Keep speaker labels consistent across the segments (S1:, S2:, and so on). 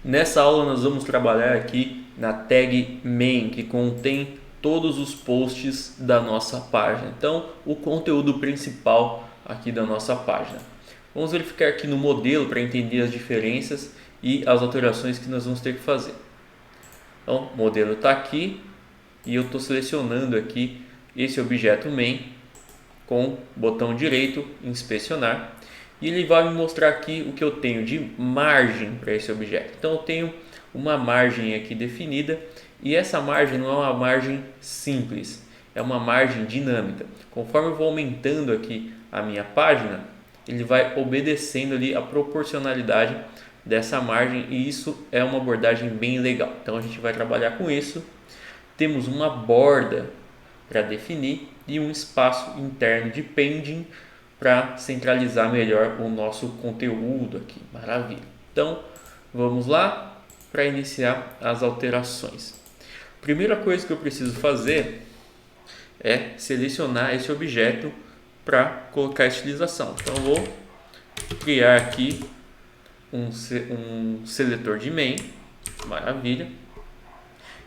S1: Nessa aula nós vamos trabalhar aqui na tag main, que contém todos os posts da nossa página. Então, o conteúdo principal aqui da nossa página. Vamos verificar aqui no modelo para entender as diferenças e as alterações que nós vamos ter que fazer. Então, o modelo está aqui e eu estou selecionando aqui esse objeto main com o botão direito inspecionar. E ele vai me mostrar aqui o que eu tenho de margem para esse objeto. Então eu tenho uma margem aqui definida e essa margem não é uma margem simples, é uma margem dinâmica. Conforme eu vou aumentando aqui a minha página, ele vai obedecendo ali a proporcionalidade dessa margem e isso é uma abordagem bem legal. Então a gente vai trabalhar com isso. Temos uma borda para definir e um espaço interno de pending para centralizar melhor o nosso conteúdo aqui. Maravilha. Então, vamos lá para iniciar as alterações. Primeira coisa que eu preciso fazer é selecionar esse objeto para colocar a estilização. Então, eu vou criar aqui um seletor de main. Maravilha.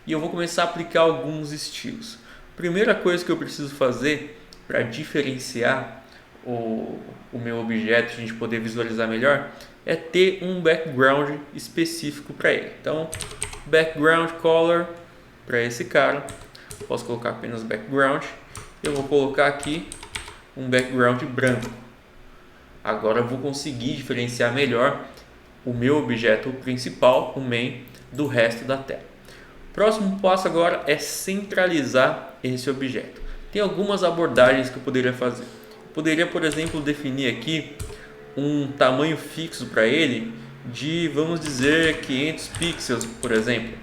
S1: E eu vou começar a aplicar alguns estilos. Primeira coisa que eu preciso fazer para diferenciar o meu objeto, a gente poder visualizar melhor, é ter um background específico para ele. Então, background color para esse cara, posso colocar apenas background. Eu vou colocar aqui um background branco. Agora eu vou conseguir diferenciar melhor o meu objeto principal, o main, do resto da tela. Próximo passo agora é centralizar esse objeto. Tem algumas abordagens que eu poderia fazer. Poderia, por exemplo, definir aqui um tamanho fixo para ele de, vamos dizer, 500 pixels, por exemplo.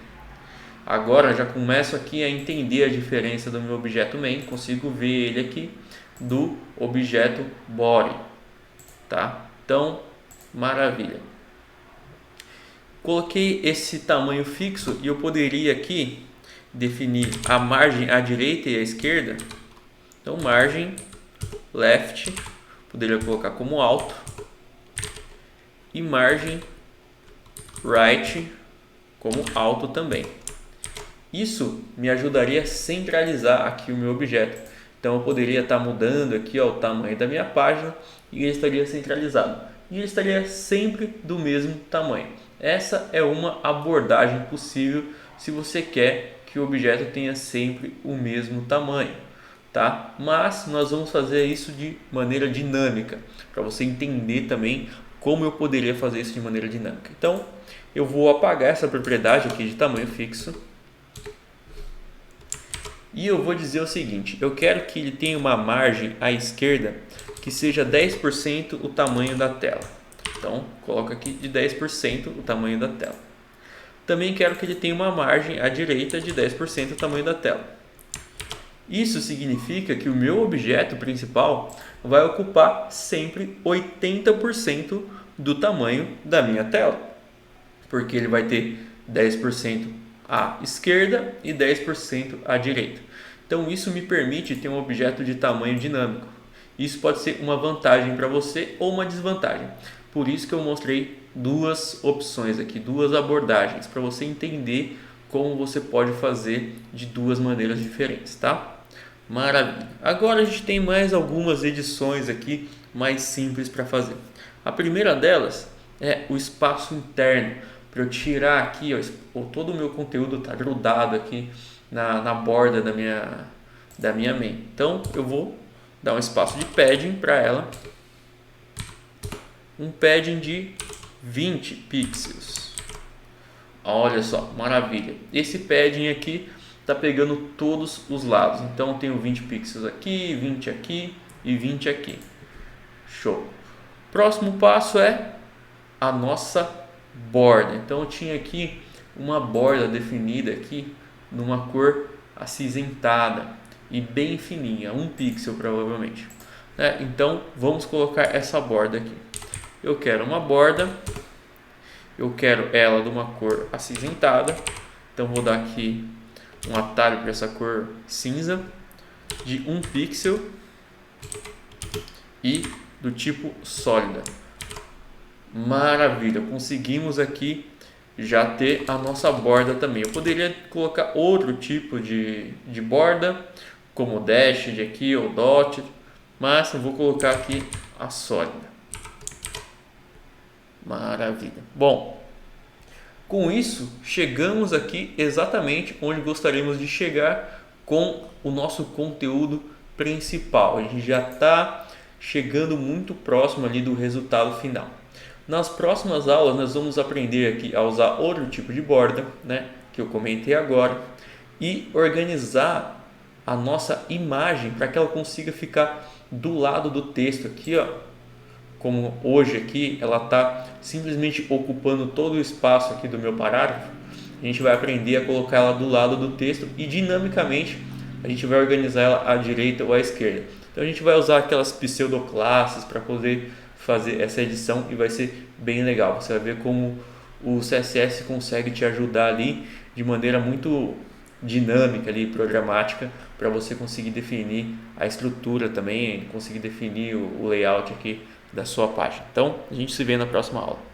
S1: Agora já começo aqui a entender a diferença do meu objeto main, consigo ver ele aqui do objeto body, tá? Então, maravilha. Coloquei esse tamanho fixo e eu poderia aqui definir a margem à direita e à esquerda. Então, margem left, poderia colocar como alto, e margem right como alto também. Isso me ajudaria a centralizar aqui o meu objeto. Então eu poderia estar mudando aqui o tamanho da minha página e ele estaria centralizado. E ele estaria sempre do mesmo tamanho. Essa é uma abordagem possível se você quer que o objeto tenha sempre o mesmo tamanho. Tá? Mas nós vamos fazer isso de maneira dinâmica, para você entender também como eu poderia fazer isso de maneira dinâmica. Então, eu vou apagar essa propriedade aqui de tamanho fixo e eu vou dizer o seguinte: eu quero que ele tenha uma margem à esquerda que seja 10% o tamanho da tela. Então, coloco aqui de 10% o tamanho da tela. Também quero que ele tenha uma margem à direita de 10% o tamanho da tela. Isso significa que o meu objeto principal vai ocupar sempre 80% do tamanho da minha tela, porque ele vai ter 10% à esquerda e 10% à direita. Então isso me permite ter um objeto de tamanho dinâmico. Isso pode ser uma vantagem para você ou uma desvantagem. Por isso que eu mostrei duas opções aqui, duas abordagens, para você entender como você pode fazer de duas maneiras diferentes, tá? Maravilha. Agora a gente tem mais algumas edições aqui mais simples para fazer. A primeira delas é o espaço interno, para eu tirar aqui, ó, todo o meu conteúdo está grudado aqui na borda da minha main. Então eu vou dar um espaço de padding para ela, um padding de 20 pixels. Olha só, maravilha. Esse padding aqui está pegando todos os lados. Então eu tenho 20 pixels aqui, 20 aqui e 20 aqui. Show. Próximo passo é a nossa borda. Então eu tinha aqui uma borda definida aqui numa cor acinzentada e bem fininha, 1 pixel provavelmente. Então vamos colocar essa borda aqui. Eu quero uma borda, eu quero ela de uma cor acinzentada. Então vou dar aqui um atalho para essa cor cinza de 1 pixel e do tipo sólida. Maravilha, conseguimos aqui já ter a nossa borda também. Eu poderia colocar outro tipo de borda, como dashed aqui ou dotted, mas eu vou colocar aqui a sólida. Maravilha. Bom, com isso chegamos aqui exatamente onde gostaríamos de chegar com o nosso conteúdo principal. A gente já está chegando muito próximo ali do resultado final. Nas próximas aulas nós vamos aprender aqui a usar outro tipo de borda, né, que eu comentei agora, e organizar a nossa imagem para que ela consiga ficar do lado do texto aqui, ó. Como hoje aqui ela está simplesmente ocupando todo o espaço aqui do meu parágrafo, a gente vai aprender a colocar ela do lado do texto e dinamicamente a gente vai organizar ela à direita ou à esquerda. Então a gente vai usar aquelas pseudoclasses para poder fazer essa edição e vai ser bem legal. Você vai ver como o CSS consegue te ajudar ali de maneira muito dinâmica ali, programática, para você conseguir definir a estrutura também, conseguir definir o layout aqui da sua página. Então a gente se vê na próxima aula.